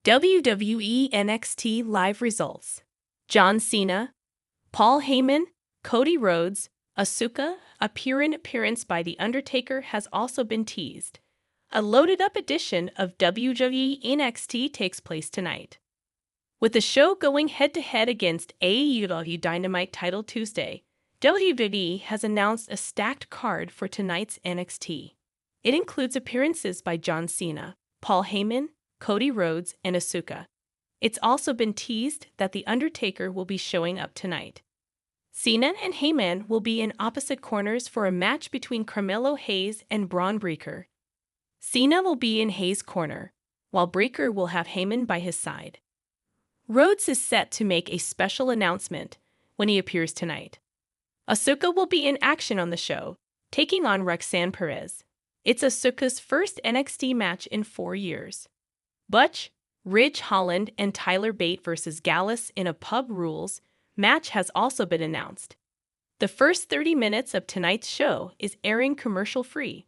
WWE NXT Live Results. John Cena, Paul Heyman, Cody Rhodes, Asuka, appearance by The Undertaker has also been teased. A loaded-up edition of WWE NXT takes place tonight. With the show going head-to-head against AEW Dynamite Title Tuesday, WWE has announced a stacked card for tonight's NXT. It includes appearances by John Cena, Paul Heyman, Cody Rhodes, and Asuka. It's also been teased that The Undertaker will be showing up tonight. Cena and Heyman will be in opposite corners for a match between Carmelo Hayes and Braun Breaker. Cena will be in Hayes' corner, while Breaker will have Heyman by his side. Rhodes is set to make a special announcement when he appears tonight. Asuka will be in action on the show, taking on Roxanne Perez. It's Asuka's first NXT match in 4 years. Butch, Ridge Holland, and Tyler Bate vs. Gallus in a Pub Rules match has also been announced. The first 30 minutes of tonight's show is airing commercial-free.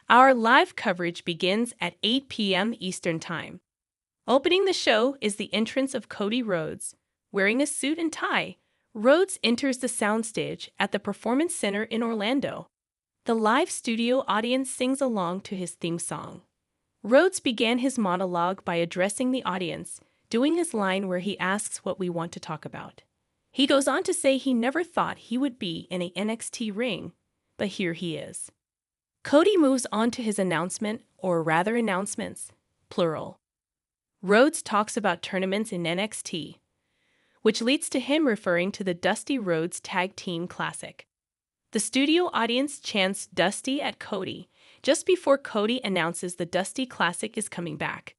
Our live coverage begins at 8 p.m. Eastern Time. Opening the show is the entrance of Cody Rhodes. Wearing a suit and tie, Rhodes enters the soundstage at the Performance Center in Orlando. The live studio audience sings along to his theme song. Rhodes began his monologue by addressing the audience, doing his line where he asks what we want to talk about. He goes on to say he never thought he would be in a NXT ring, but here he is. Cody moves on to his announcement, or rather announcements, plural. Rhodes talks about tournaments in NXT, which leads to him referring to the Dusty Rhodes Tag Team Classic. The studio audience chants Dusty at Cody just before Cody announces the Dusty Classic is coming back.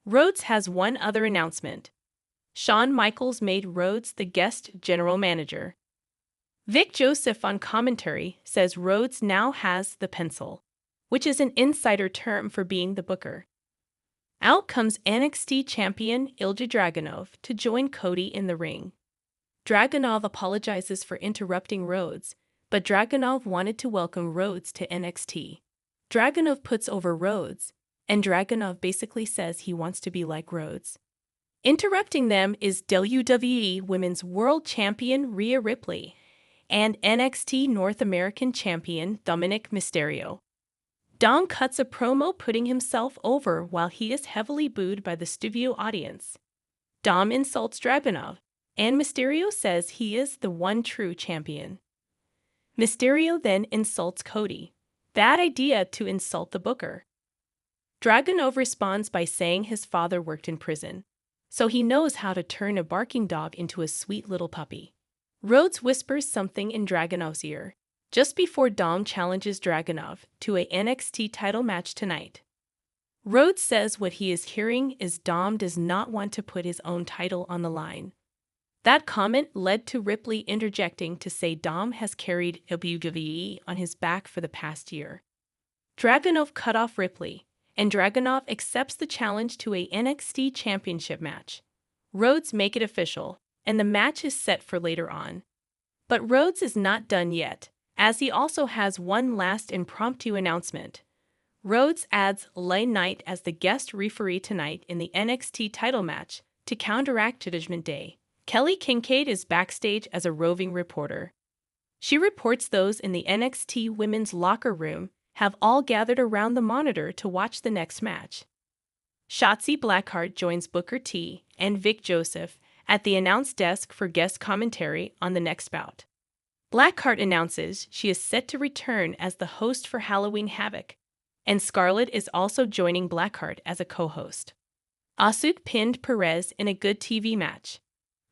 Rhodes has one other announcement. Shawn Michaels made Rhodes the guest general manager. Vic Joseph on commentary says Rhodes now has the pencil, which is an insider term for being the booker. Out comes NXT champion Ilja Dragunov to join Cody in the ring. Dragunov apologizes for interrupting Rhodes, but Dragunov wanted to welcome Rhodes to NXT. Dragunov puts over Rhodes, and Dragunov basically says he wants to be like Rhodes. Interrupting them is WWE Women's World Champion Rhea Ripley and NXT North American Champion Dominic Mysterio. Dom cuts a promo putting himself over while he is heavily booed by the studio audience. Dom insults Dragunov, and Mysterio says he is the one true champion. Mysterio then insults Cody. Bad idea to insult the booker. Dragunov responds by saying his father worked in prison, so he knows how to turn a barking dog into a sweet little puppy. Rhodes whispers something in Dragunov's ear, just before Dom challenges Dragunov to a NXT title match tonight. Rhodes says what he is hearing is Dom does not want to put his own title on the line. That comment led to Ripley interjecting to say Dom has carried WWE on his back for the past year. Dragunov cut off Ripley, and Dragunov accepts the challenge to a NXT Championship match. Rhodes make it official, and the match is set for later on. But Rhodes is not done yet, as he also has one last impromptu announcement. Rhodes adds LA Knight as the guest referee tonight in the NXT title match to counteract Judgment Day. Kelly Kincaid is backstage as a roving reporter. She reports those in the NXT women's locker room have all gathered around the monitor to watch the next match. Shotzi Blackheart joins Booker T and Vic Joseph at the announce desk for guest commentary on the next bout. Blackheart announces she is set to return as the host for Halloween Havoc, and Scarlett is also joining Blackheart as a co-host. Asuka pinned Perez in a good TV match.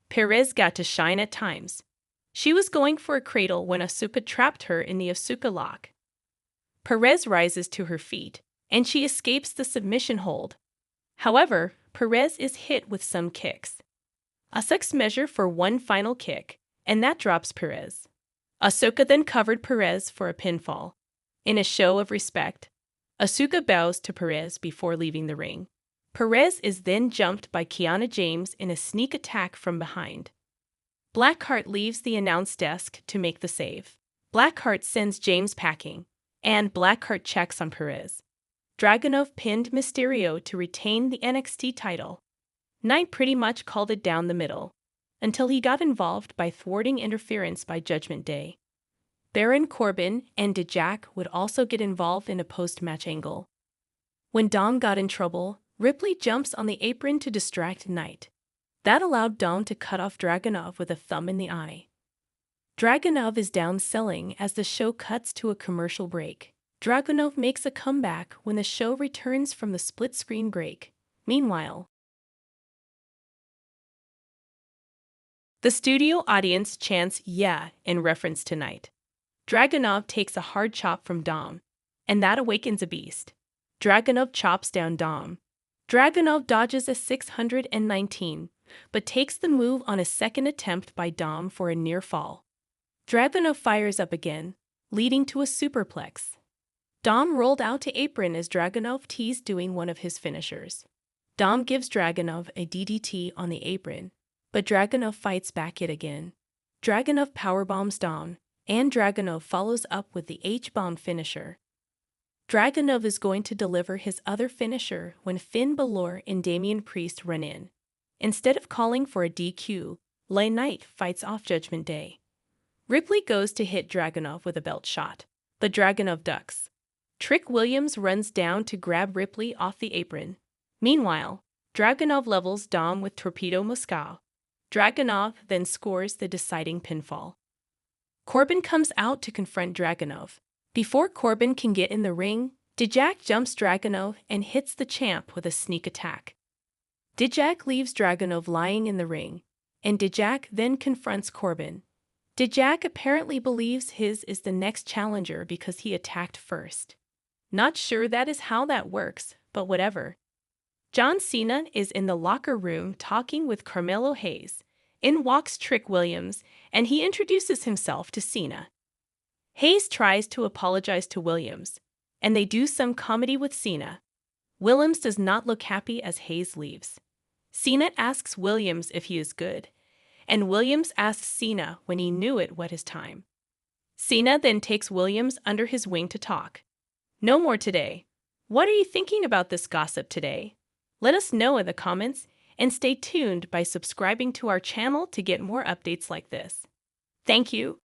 Perez got to shine at times. She was going for a cradle when Asuka trapped her in the Asuka lock. Perez rises to her feet, and she escapes the submission hold. However, Perez is hit with some kicks. Asuka's measure for one final kick, and that drops Perez. Asuka then covered Perez for a pinfall. In a show of respect, Asuka bows to Perez before leaving the ring. Perez is then jumped by Kiana James in a sneak attack from behind. Blackheart leaves the announce desk to make the save. Blackheart sends James packing, and Blackheart checks on Perez. Dragunov pinned Mysterio to retain the NXT title. Knight pretty much called it down the middle, until he got involved by thwarting interference by Judgment Day. Baron Corbin and Dijak would also get involved in a post-match angle. When Dom got in trouble, Ripley jumps on the apron to distract Knight. That allowed Dom to cut off Dragunov with a thumb in the eye. Dragunov is down selling as the show cuts to a commercial break. Dragunov makes a comeback when the show returns from the split-screen break. Meanwhile, the studio audience chants "yeah" in reference to Knight. Dragunov takes a hard chop from Dom, and that awakens a beast. Dragunov chops down Dom. Dragunov dodges a 619, but takes the move on a second attempt by Dom for a near fall. Dragunov fires up again, leading to a superplex. Dom rolled out to apron as Dragunov teased doing one of his finishers. Dom gives Dragunov a DDT on the apron, but Dragunov fights back yet again. Dragunov powerbombs Dom, and Dragunov follows up with the H-bomb finisher. Dragunov is going to deliver his other finisher when Finn Balor and Damian Priest run in. Instead of calling for a DQ, LA Knight fights off Judgment Day. Ripley goes to hit Dragunov with a belt shot, but Dragunov ducks. Trick Williams runs down to grab Ripley off the apron. Meanwhile, Dragunov levels Dom with Torpedo Moscow. Dragunov then scores the deciding pinfall. Corbin comes out to confront Dragunov. Before Corbin can get in the ring, Dijak jumps Dragunov and hits the champ with a sneak attack. Dijak leaves Dragunov lying in the ring, and Dijak then confronts Corbin. Dijak apparently believes his is the next challenger because he attacked first. Not sure that is how that works, but whatever. John Cena is in the locker room talking with Carmelo Hayes. In walks Trick Williams, and he introduces himself to Cena. Hayes tries to apologize to Williams, and they do some comedy with Cena. Williams does not look happy as Hayes leaves. Cena asks Williams if he is good, and Williams asks Cena when he knew it was his time. Cena then takes Williams under his wing to talk. No more today. What are you thinking about this gossip today? Let us know in the comments, and stay tuned by subscribing to our channel to get more updates like this. Thank you.